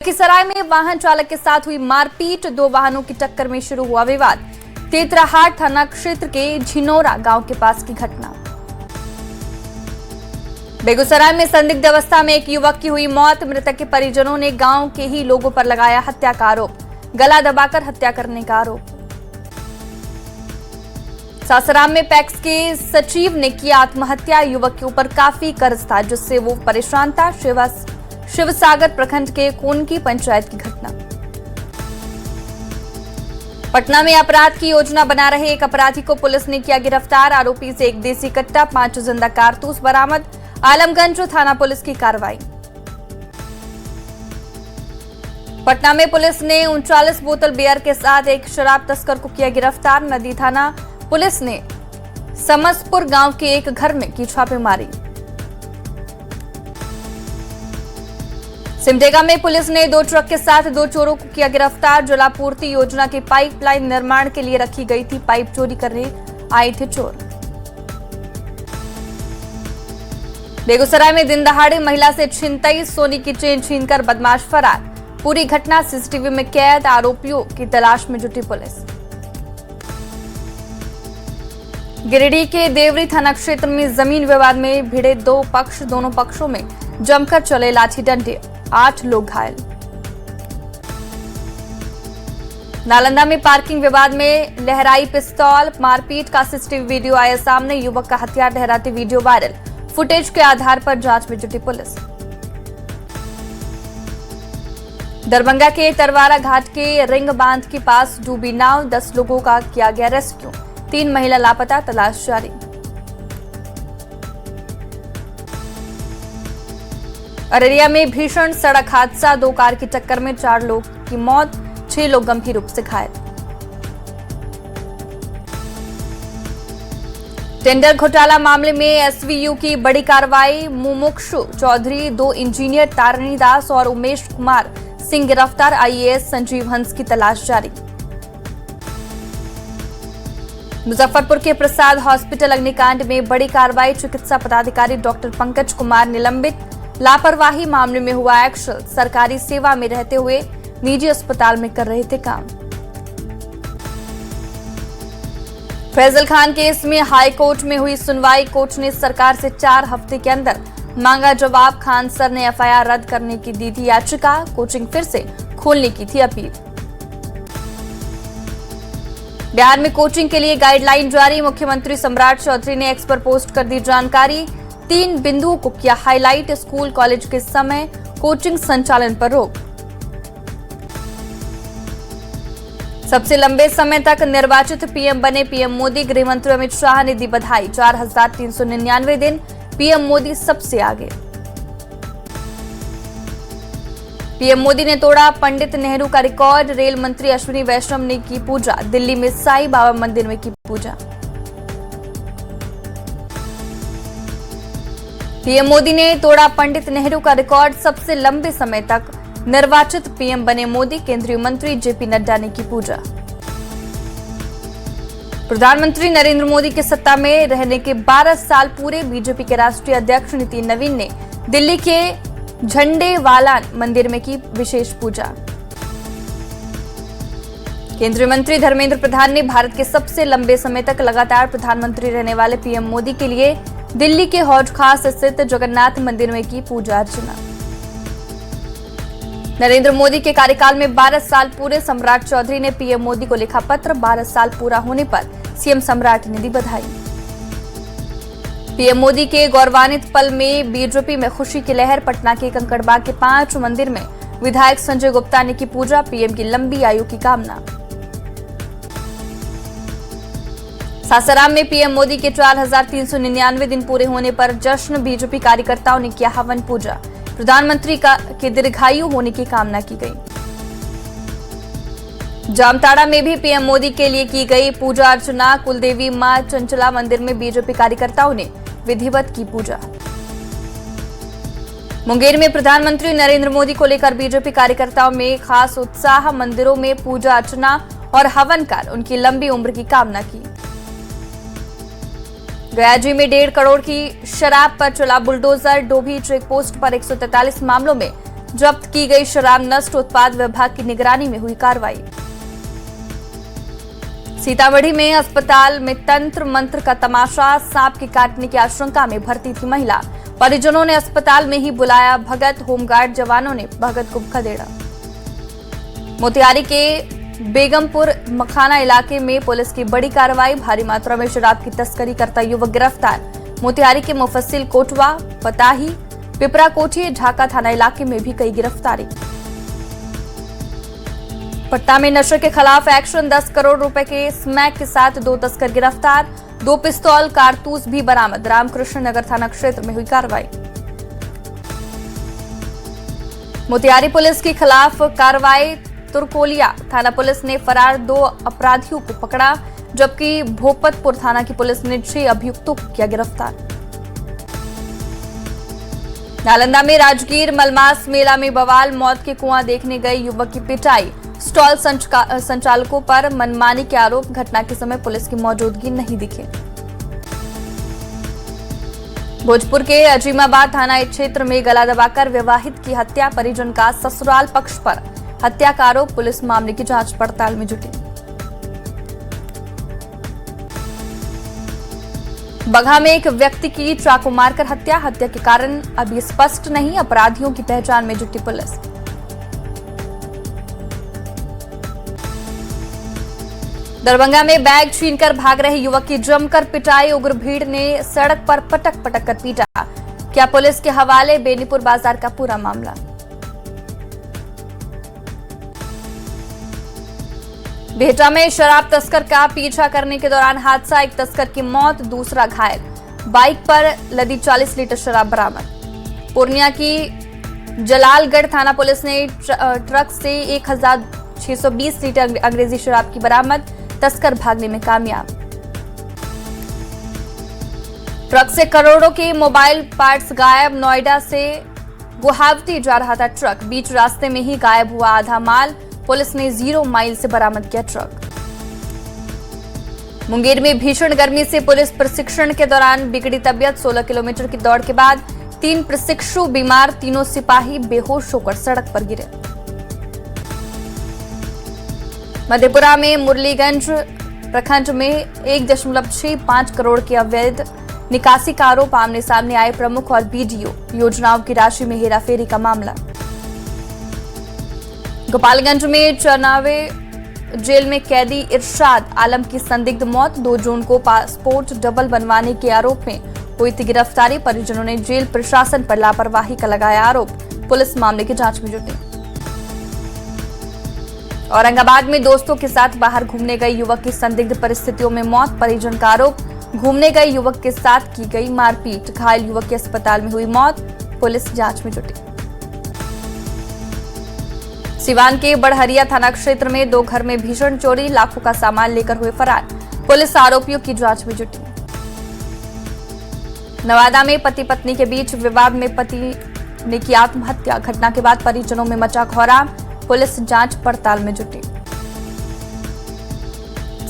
लखीसराय में वाहन चालक के साथ हुई मारपीट, दो वाहनों की टक्कर में शुरू हुआ विवाद। तेतराहाट थाना क्षेत्र के झिनोरा गांव के पास की घटना। बेगूसराय में संदिग्ध अवस्था में एक युवक की हुई मौत। मृतक के परिजनों ने गांव के ही लोगों पर लगाया हत्या का आरोप, गला दबाकर हत्या करने का आरोप। सासाराम में पैक्स के सचिव ने किया आत्महत्या। युवक के ऊपर काफी कर्ज था जिससे वो परेशान था। शिवसागर प्रखंड के कोनकी पंचायत की घटना। पटना में अपराध की योजना बना रहे एक अपराधी को पुलिस ने किया गिरफ्तार। आरोपी से एक देसी कट्टा, 5 जिंदा कारतूस बरामद। आलमगंज थाना पुलिस की कार्रवाई। पटना में पुलिस ने 39 बोतल बियर के साथ एक शराब तस्कर को किया गिरफ्तार। नदी थाना पुलिस ने समसपुर गांव के एक घर में की छापेमारी। सिमडेगा में पुलिस ने 2 ट्रक के साथ 2 चोरों को किया गिरफ्तार। जलापूर्ति योजना की पाइपलाइन निर्माण के लिए रखी गई थी। पाइप चोरी करने आए थे चोर। बेगूसराय में दिन दहाड़े महिला से छिनतई, सोने की चेन छीनकर बदमाश फरार। पूरी घटना सीसीटीवी में कैद। आरोपियों की तलाश में जुटी पुलिस। गिरिडीह के देवरी थाना क्षेत्र में जमीन विवाद में भिड़े 2 पक्ष, दोनों पक्षों में जमकर चले लाठी डंडे, 8 लोग घायल। नालंदा में पार्किंग विवाद में लहराई पिस्तौल, मारपीट का सीसीटीवी वीडियो आया सामने। युवक का हथियार लहराते वीडियो वायरल। फुटेज के आधार पर जांच में जुटी पुलिस। दरभंगा के तरवारा घाट के रिंग बांध के पास डूबी नाव, 10 लोगों का किया गया रेस्क्यू। 3 महिला लापता, तलाश जारी। अररिया में भीषण सड़क हादसा, 2 कार की टक्कर में 4 लोग की मौत, 6 लोग गंभीर रूप से घायल। टेंडर घोटाला मामले में एसवीयू की बड़ी कार्रवाई। मुमुक्षु चौधरी, 2 इंजीनियर तारिणी दास और उमेश कुमार सिंह गिरफ्तार। आईएएस संजीव हंस की तलाश जारी। मुजफ्फरपुर के प्रसाद हॉस्पिटल अग्निकांड में बड़ी कार्रवाई। चिकित्सा पदाधिकारी डॉक्टर पंकज कुमार निलंबित। लापरवाही मामले में हुआ एक्शन। सरकारी सेवा में रहते हुए निजी अस्पताल में कर रहे थे काम। फैजल खान केस में हाई कोर्ट में हुई सुनवाई। कोर्ट ने सरकार से 4 हफ्ते के अंदर मांगा जवाब। खान सर ने एफआईआर रद्द करने की दी थी याचिका। कोचिंग फिर से खोलने की थी अपील। बिहार में कोचिंग के लिए गाइडलाइन जारी। मुख्यमंत्री सम्राट चौधरी ने एक्स पर पोस्ट कर दी जानकारी। 3 बिंदुओं को किया हाईलाइट। स्कूल कॉलेज के समय कोचिंग संचालन पर रोक। सबसे लंबे समय तक निर्वाचित पीएम बने पीएम मोदी। गृह मंत्री अमित शाह ने दी बधाई। 4399 दिन पीएम मोदी सबसे आगे। पीएम मोदी ने तोड़ा पंडित नेहरू का रिकॉर्ड। रेल मंत्री अश्विनी वैष्णव ने की पूजा। दिल्ली में साई बाबा मंदिर में की पूजा। पीएम मोदी ने तोड़ा पंडित नेहरू का रिकॉर्ड। सबसे लंबे समय तक निर्वाचित पीएम बने मोदी। केंद्रीय मंत्री जेपी नड्डा ने की पूजा। प्रधानमंत्री नरेंद्र मोदी के सत्ता में रहने के 12 साल पूरे। बीजेपी के राष्ट्रीय अध्यक्ष नितिन नवीन ने दिल्ली के झंडेवालान मंदिर में की विशेष पूजा। केंद्रीय मंत्री धर्मेंद्र प्रधान ने भारत के सबसे लंबे समय तक लगातार प्रधानमंत्री रहने वाले पीएम मोदी के लिए दिल्ली के हौज खास स्थित जगन्नाथ मंदिर में की पूजा अर्चना। नरेंद्र मोदी के कार्यकाल में 12 साल पूरे। सम्राट चौधरी ने पीएम मोदी को लिखा पत्र। 12 साल पूरा होने पर सीएम सम्राट ने दी बधाई। पीएम मोदी के गौरवान्वित पल में बीजेपी में खुशी की लहर। पटना के कंकड़बाग के 5 मंदिर में विधायक संजय गुप्ता ने की पूजा। पीएम की लंबी आयु की कामना। सासाराम में पीएम मोदी के 4399 दिन पूरे होने पर जश्न। बीजेपी कार्यकर्ताओं ने किया हवन पूजा। प्रधानमंत्री के दीर्घायु होने की कामना की गई। जामताड़ा में भी पीएम मोदी के लिए की गई पूजा अर्चना। कुलदेवी मां चंचला मंदिर में बीजेपी कार्यकर्ताओं ने विधिवत की पूजा। मुंगेर में प्रधानमंत्री नरेंद्र मोदी को लेकर बीजेपी कार्यकर्ताओं में खास उत्साह। मंदिरों में पूजा अर्चना और हवन कर उनकी लंबी उम्र की कामना की। गयाजी में 1.5 करोड़ की शराब पर चला बुलडोजर। डोभी चेक पोस्ट पर 143 मामलों में जब्त की गई शराब नष्ट उत्पाद विभाग की निगरानी में हुई कार्रवाई। सीतामढ़ी में अस्पताल में तंत्र मंत्र का तमाशा, सांप के काटने की आशंका में भर्ती थी महिला। परिजनों ने अस्पताल में ही बुलाया भगत, होमगार्ड जवानों ने भगत को खदेड़ा। मोतिहारी के बेगमपुर मखाना इलाके में पुलिस की बड़ी कार्रवाई, भारी मात्रा में शराब की तस्करी करता युवक गिरफ्तार। मोतिहारी के मुफस्सिल कोटवा, पताही, पिपरा कोठी, ढाका थाना इलाके में भी कई गिरफ्तारी। पटना में नशे के खिलाफ एक्शन, 10 करोड़ रुपए के स्मैक के साथ 2 तस्कर गिरफ्तार, 2 पिस्तौल कारतूस भी बरामद। रामकृष्ण नगर थाना क्षेत्र में हुई कार्रवाई। मोतिहारी पुलिस के खिलाफ कार्रवाई, तुरकोलिया थाना पुलिस ने फरार 2 अपराधियों को पकड़ा, जबकि भोपतपुर थाना की पुलिस ने 6 अभियुक्तों को किया गिरफ्तार। नालंदा में राजगीर मलमास मेला में बवाल, मौत के कुआं देखने गए युवक की पिटाई, स्टॉल संचालकों पर मनमानी के आरोप, घटना के समय पुलिस की मौजूदगी नहीं दिखी। भोजपुर के अजीमाबाद थाना क्षेत्र में गला दबाकर विवाहित की हत्या, परिजन का ससुराल पक्ष पर हत्या का आरोप, पुलिस मामले की जांच पड़ताल में जुटी। बगहा में एक व्यक्ति की चाकू मारकर हत्या, हत्या के कारण अभी स्पष्ट नहीं, अपराधियों की पहचान में जुटी पुलिस। दरभंगा में बैग छीनकर भाग रहे युवक की जमकर पिटाई, उग्र भीड़ ने सड़क पर पटक पटक कर पीटा। क्या पुलिस के हवाले बेनीपुर बाजार का पूरा मामला। बिहटा में शराब तस्कर का पीछा करने के दौरान हादसा, एक तस्कर की मौत, दूसरा घायल। बाइक पर लदी 40 लीटर शराब बरामद। पूर्णिया की जलालगढ़ थाना पुलिस ने ट्रक से 1620 लीटर अंग्रेजी शराब की बरामद, तस्कर भागने में कामयाब। ट्रक से करोड़ों के मोबाइल पार्ट्स गायब, नोएडा से गुवाहाटी जा रहा था ट्रक, बीच रास्ते में ही गायब हुआ आधा माल, पुलिस ने 0 माइल से बरामद किया ट्रक। मुंगेर में भीषण गर्मी से पुलिस प्रशिक्षण के दौरान बिगड़ी तबीयत, 16 किलोमीटर की दौड़ के बाद 3 प्रशिक्षु बीमार, तीनों सिपाही बेहोश होकर सड़क पर गिरे। मधेपुरा में मुरलीगंज प्रखंड में 1.65 करोड़ की अवैध निकासी का आरोप, आमने सामने आए प्रमुख और बीडीओ, योजनाओं की राशि में हेराफेरी का मामला। गोपालगंज में चनावे जेल में कैदी इरशाद आलम की संदिग्ध मौत, 2 जून को पासपोर्ट डबल बनवाने के आरोप में हुई थी गिरफ्तारी, परिजनों ने जेल प्रशासन पर लापरवाही का लगाया आरोप, पुलिस मामले की जांच में जुटी। औरंगाबाद में दोस्तों के साथ बाहर घूमने गए युवक की संदिग्ध परिस्थितियों में मौत, परिजन का आरोप, घूमने गए युवक के साथ की गई मारपीट, घायल युवक की अस्पताल में हुई मौत, पुलिस जांच में जुटी। सिवान के बड़हरिया थाना क्षेत्र में 2 घर में भीषण चोरी, लाखों का सामान लेकर हुए फरार, पुलिस आरोपियों की जांच में जुटी। नवादा में पति पत्नी के बीच विवाद में पति ने की आत्महत्या, घटना के बाद परिजनों में मचा कोहराम, पुलिस जांच पड़ताल में जुटी।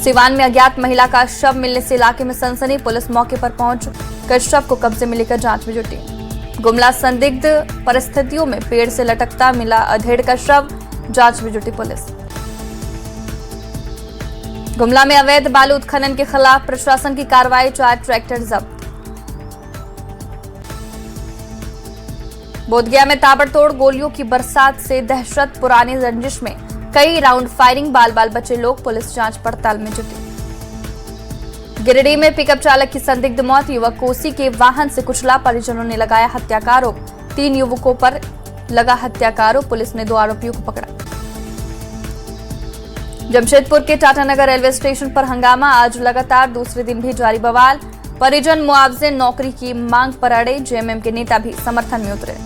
सिवान में अज्ञात महिला का शव मिलने से इलाके में सनसनी, पुलिस मौके पर पहुंचकर शव को कब्जे में लेकर जांच में जुटी। गुमला संदिग्ध परिस्थितियों में पेड़ से लटकता मिला अधेड़ का शव, जांच में जुटी पुलिस। गुमला में अवैध बालू उत्खनन के खिलाफ प्रशासन की कार्रवाई, 4 ट्रैक्टर जब्त। बोधगया में ताबड़तोड़ गोलियों की बरसात से दहशत, पुरानी रंजिश में कई राउंड फायरिंग, बाल बाल बचे लोग, पुलिस जांच पड़ताल में जुटी। गिरिडीह में पिकअप चालक की संदिग्ध मौत, युवक कोसी के वाहन से कुचला, परिजनों ने लगाया हत्या का आरोप, 3 युवकों पर लगा हत्या का आरोप, पुलिस ने 2 आरोपियों को पकड़ा। जमशेदपुर के टाटानगर रेलवे स्टेशन पर हंगामा, आज लगातार दूसरे दिन भी जारी बवाल, परिजन मुआवजे नौकरी की मांग पर अड़े, जेएमएम के नेता भी समर्थन में उतरे।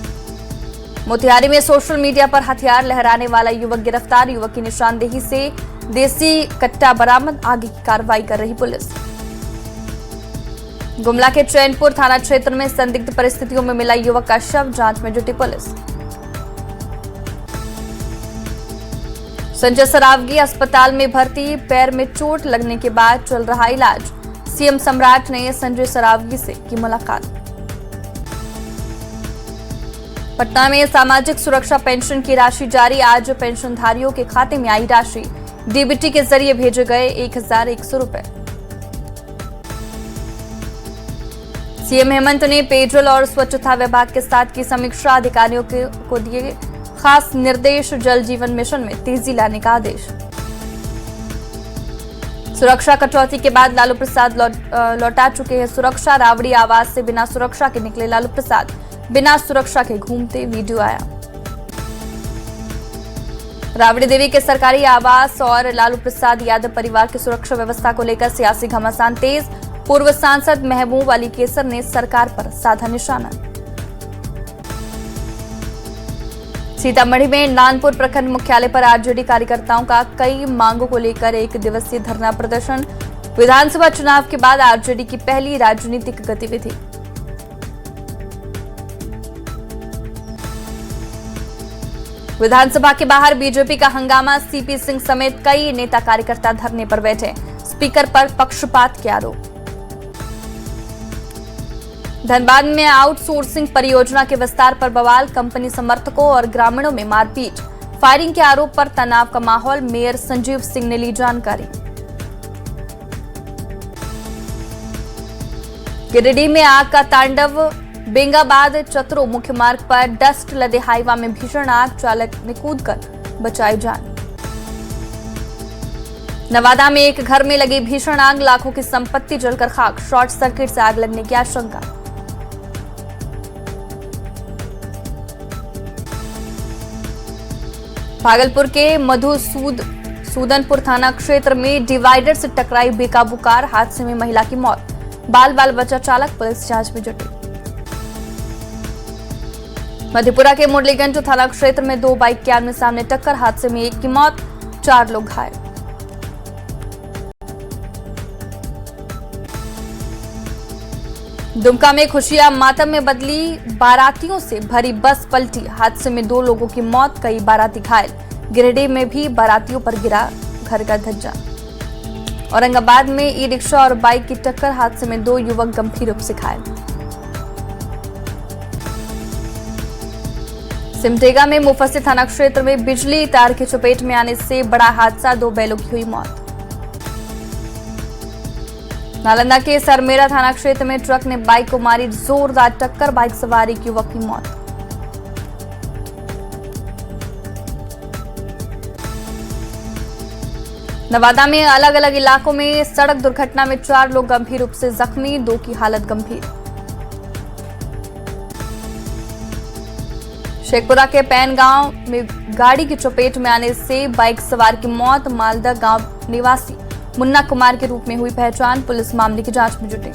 मोतिहारी में सोशल मीडिया पर हथियार लहराने वाला युवक गिरफ्तार, युवक की निशानदेही से देसी कट्टा बरामद, आगे की कार्रवाई कर रही पुलिस। गुमला के चैनपुर थाना क्षेत्र में संदिग्ध परिस्थितियों में मिला युवक का शव, जांच में जुटी पुलिस। संजय सरावगी अस्पताल में भर्ती, पैर में चोट लगने के बाद चल रहा इलाज, सीएम सम्राट ने संजय सरावगी से की मुलाकात। पटना में सामाजिक सुरक्षा पेंशन की राशि जारी। आज पेंशनधारियों के खाते में आई राशि। डीबीटी के जरिए भेजे गए 1,100 रुपए। सीएम हेमंत ने पेयजल और स्वच्छता विभाग के साथ की समीक्षा। अधिकारियों को दिए खास निर्देश। जल जीवन मिशन में तेजी लाने का आदेश। सुरक्षा कटौती के बाद लालू प्रसाद लौटा चुके हैं सुरक्षा। राबड़ी आवास से बिना सुरक्षा के निकले लालू प्रसाद। बिना सुरक्षा के घूमते वीडियो आया। राबड़ी देवी के सरकारी आवास और लालू प्रसाद यादव परिवार की सुरक्षा व्यवस्था को लेकर सियासी घमासान तेज। पूर्व सांसद महबूब अली केसर ने सरकार पर साधा निशाना। सीतामढ़ी में नानपुर प्रखंड मुख्यालय पर आरजेडी कार्यकर्ताओं का कई मांगों को लेकर 1 दिवसीय धरना प्रदर्शन। विधानसभा चुनाव के बाद आरजेडी की पहली राजनीतिक गतिविधि। विधानसभा के बाहर बीजेपी का हंगामा। सीपी सिंह समेत कई नेता कार्यकर्ता धरने पर बैठे। स्पीकर पर पक्षपात के आरोप। धनबाद में आउटसोर्सिंग परियोजना के विस्तार पर बवाल। कंपनी समर्थकों और ग्रामीणों में मारपीट। फायरिंग के आरोप पर तनाव का माहौल। मेयर संजीव सिंह ने ली जानकारी। गिरिडीह में आग का तांडव। बेंगाबाद चतरो मुख्य मार्ग पर डस्ट लदे हाईवा में भीषण आग। चालक ने कूदकर बचाई जान। नवादा में एक घर में लगी भीषण आग। लाखों की संपत्ति जलकर खाक। शॉर्ट सर्किट से आग लगने की आशंका। भागलपुर के मधुसूदनपुर थाना क्षेत्र में डिवाइडर से टकराई बेकाबू कार। हादसे में महिला की मौत। बाल बचा चालक। पुलिस जांच में जुटी। मधेपुरा के मुरलीगंज थाना क्षेत्र में 2 बाइक की आमने सामने टक्कर। हादसे में 1 की मौत, 4 लोग घायल। दुमका में खुशियां मातम में बदली। बारातियों से भरी बस पलटी। हादसे में 2 लोगों की मौत, कई बाराती घायल। गिरिडीह में भी बारातियों पर गिरा घर का धज्जा। औरंगाबाद में ई रिक्शा और बाइक की टक्कर। हादसे में 2 युवक गंभीर रूप से घायल। सिमडेगा में मुफस्सिल थाना क्षेत्र में बिजली तार की चपेट में आने से बड़ा हादसा। 2 बैलों की हुई मौत। नालंदा के सरमेरा थाना क्षेत्र में ट्रक ने बाइक को मारी जोरदार टक्कर। बाइक सवार एक युवक की मौत। नवादा में अलग अलग इलाकों में सड़क दुर्घटना में 4 लोग गंभीर रूप से जख्मी। 2 की हालत गंभीर। शेखपुरा के पैन गांव में गाड़ी की चपेट में आने से बाइक सवार की मौत। मालदा गांव निवासी मुन्ना कुमार के रूप में हुई पहचान। पुलिस मामले की जांच में जुटी।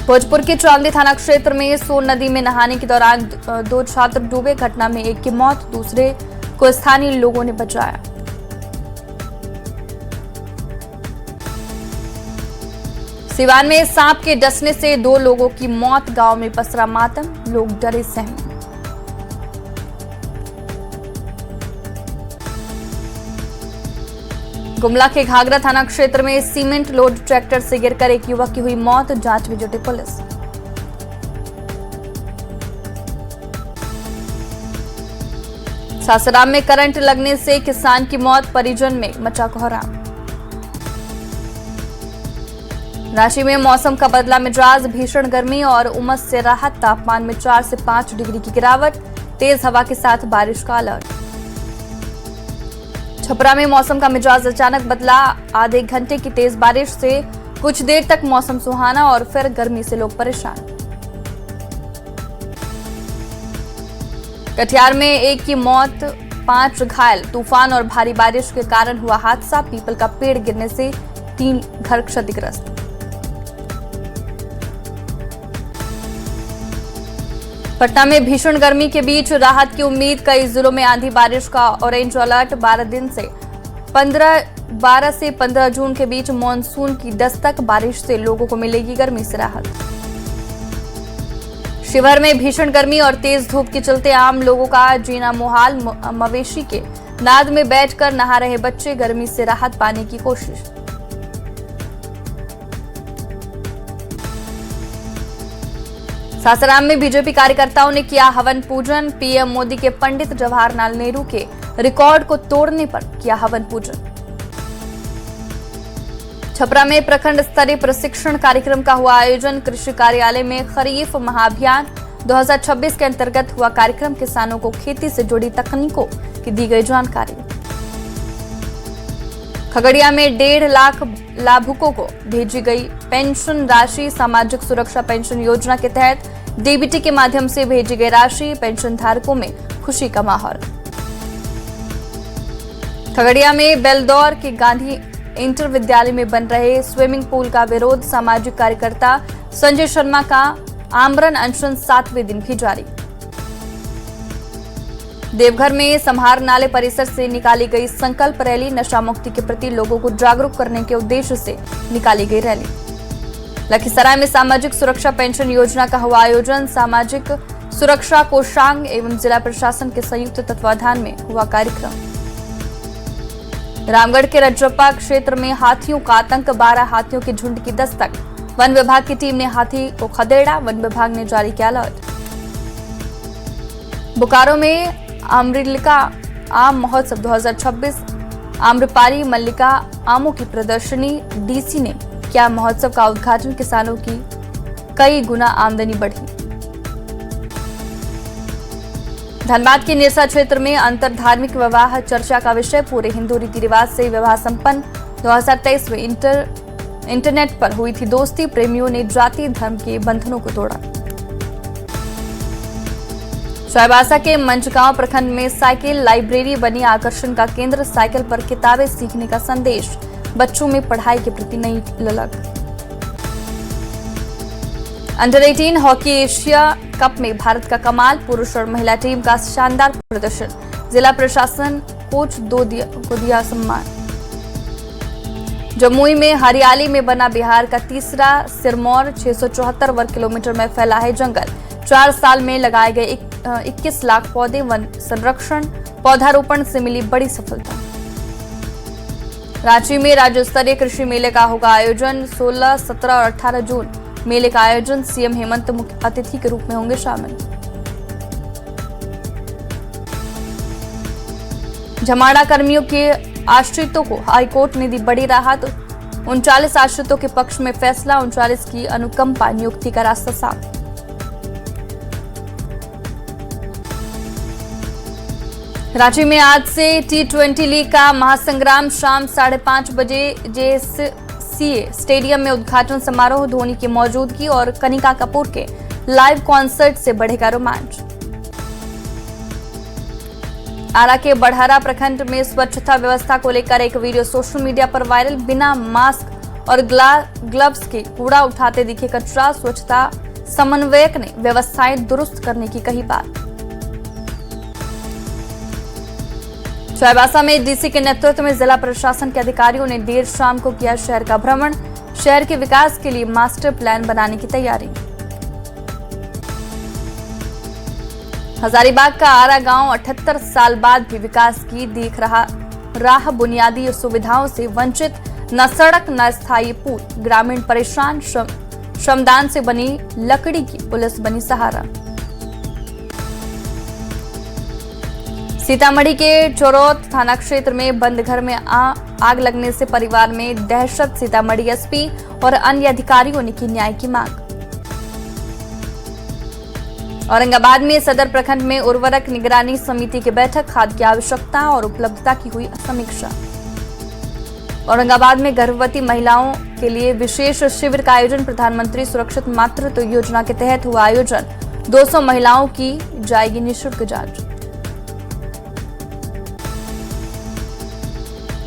भोजपुर के चांदी थाना क्षेत्र में सोन नदी में नहाने के दौरान 2 छात्र डूबे। घटना में 1 की मौत, दूसरे को स्थानीय लोगों ने बचाया। सिवान में सांप के डसने से 2 लोगों की मौत। गांव में पसरा मातम, लोग डरे सहमे। गुमला के घाघरा थाना क्षेत्र में सीमेंट लोड ट्रैक्टर से गिरकर 1 युवक की हुई मौत। जांच में जुटी पुलिस। सासाराम में करंट लगने से किसान की मौत। परिजन में मचा कोहराम। रांची में मौसम का बदला मिजाज। भीषण गर्मी और उमस से राहत। तापमान में 4 से 5 डिग्री की गिरावट। तेज हवा के साथ बारिश का अलर्ट। छपरा में मौसम का मिजाज अचानक बदला। आधे घंटे की तेज बारिश से कुछ देर तक मौसम सुहाना और फिर गर्मी से लोग परेशान। कटिहार में 1 की मौत, 5 घायल। तूफान और भारी बारिश के कारण हुआ हादसा। पीपल का पेड़ गिरने से 3 घर क्षतिग्रस्त। पटना में भीषण गर्मी के बीच राहत की उम्मीद। कई जिलों में आंधी बारिश का ऑरेंज अलर्ट। 12 से 15 जून के बीच मॉनसून की दस्तक। बारिश से लोगों को मिलेगी गर्मी से राहत। शिवहर में भीषण गर्मी और तेज धूप के चलते आम लोगों का जीना मुहाल। मवेशी के नाद में बैठकर नहा रहे बच्चे। गर्मी से राहत पाने की कोशिश। सासाराम में बीजेपी कार्यकर्ताओं ने किया हवन पूजन। पीएम मोदी के पंडित जवाहरलाल नेहरू के रिकॉर्ड को तोड़ने पर किया हवन पूजन। छपरा में प्रखंड स्तरीय प्रशिक्षण कार्यक्रम का हुआ आयोजन। कृषि कार्यालय में खरीफ महाअभियान 2026 के अंतर्गत हुआ कार्यक्रम। किसानों को खेती से जुड़ी तकनीकों की दी गई जानकारी। खगड़िया में 1.5 लाख लाभुकों को भेजी गई पेंशन राशि। सामाजिक सुरक्षा पेंशन योजना के तहत डीबीटी के माध्यम से भेजी गई राशि। पेंशन धारकों में खुशी का माहौल। खगड़िया में बेलदौर के गांधी इंटर विद्यालय में बन रहे स्विमिंग पूल का विरोध। सामाजिक कार्यकर्ता संजय शर्मा का आमरण अनशन 7वें दिन भी जारी। देवघर में समहार नाले परिसर से निकाली गई संकल्प रैली। नशा मुक्ति के प्रति लोगों को जागरूक करने के उद्देश्य से निकाली गई रैली। लखीसराय में सामाजिक सुरक्षा पेंशन योजना का हुआ आयोजन। सामाजिक सुरक्षा कोषांग एवं जिला प्रशासन के संयुक्त तत्वाधान में हुआ कार्यक्रम। रामगढ़ के रजरप्पा क्षेत्र में हाथियों का आतंक। 12 हाथियों के झुंड की दस्तक। वन विभाग की टीम ने हाथी को खदेड़ा। वन विभाग ने जारी किया अलर्ट। बोकारो में आम्रलिका आम महोत्सव 2026। आम्रपाली मल्लिका आमों की प्रदर्शनी। डीसी ने किया महोत्सव का उद्घाटन। किसानों की कई गुना आमदनी बढ़ी। धनबाद के निरसा क्षेत्र में अंतर धार्मिक विवाह चर्चा का विषय। पूरे हिंदू रीति रिवाज से विवाह संपन्न। 2023 में इंटरनेट पर हुई थी दोस्ती। प्रेमियों ने जाति धर्म के बंधनों को तोड़ा। चाईबासा के मंचगांव प्रखंड में साइकिल लाइब्रेरी बनी आकर्षण का केंद्र। साइकिल पर किताबें सीखने का संदेश। बच्चों में पढ़ाई के प्रति नई ललक। अंडर 18 हॉकी एशिया कप में भारत का कमाल। पुरुष और महिला टीम का शानदार प्रदर्शन। जिला प्रशासन कोच को दिया सम्मान। जमुई में हरियाली में बना बिहार का तीसरा सिरमौर। 674 वर्ग किलोमीटर में फैला है जंगल। 4 साल में लगाए गए 21 लाख पौधे। वन संरक्षण पौधारोपण से मिली बड़ी सफलता। रांची में राज्य स्तरीय कृषि मेले का होगा आयोजन। 16, 17 और 18 जून मेले का आयोजन। सीएम हेमंत मुख्य अतिथि के रूप में होंगे शामिल। जमाड़ा कर्मियों के आश्रितों को हाईकोर्ट ने दी बड़ी राहत। 39 आश्रितों के पक्ष में फैसला। 39 की अनुकंपा नियुक्ति का रास्ता साफ। रांची में आज से T20 लीग का महासंग्राम। शाम 5:30 बजे JSCA स्टेडियम में उद्घाटन समारोह। धोनी की मौजूदगी और कनिका कपूर के लाइव कॉन्सर्ट से बढ़ेगा रोमांच। आरा के बढ़हरा प्रखंड में स्वच्छता व्यवस्था को लेकर एक वीडियो सोशल मीडिया पर वायरल। बिना मास्क और ग्लव्स के कूड़ा उठाते दिखे कचरा। स्वच्छता समन्वयक ने व्यवस्थाएं दुरुस्त करने की कही बात। चाईबासा में डीसी के नेतृत्व में जिला प्रशासन के अधिकारियों ने देर शाम को किया शहर का भ्रमण। शहर के विकास के लिए मास्टर प्लान बनाने की तैयारी। हजारीबाग का आरा गांव 78 साल बाद भी विकास की देख रहा। राह बुनियादी सुविधाओं से वंचित। न सड़क न स्थायी पुल। ग्रामीण परेशान। श्रमदान से बनी लकड़ी की पुलिस बनी सहारा। सीतामढ़ी के चोरौत थाना क्षेत्र में बंद घर में आग लगने से परिवार में दहशत। सीतामढ़ी एसपी और अन्य अधिकारियों ने की न्याय की मांग। औरंगाबाद में सदर प्रखंड में उर्वरक निगरानी समिति की बैठक। खाद की आवश्यकता और उपलब्धता की हुई समीक्षा। औरंगाबाद में गर्भवती महिलाओं के लिए विशेष शिविर का आयोजन। प्रधानमंत्री सुरक्षित मातृत्व योजना के तहत हुआ आयोजन। 200 महिलाओं की जाएगी निःशुल्क जांच।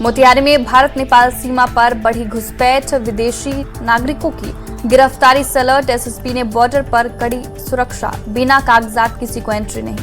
मोतिहारी में भारत नेपाल सीमा पर बढ़ी घुसपैठ। विदेशी नागरिकों की गिरफ्तारी से अलर्ट। एसएसपी ने बॉर्डर पर कड़ी सुरक्षा। बिना कागजात किसी को एंट्री नहीं।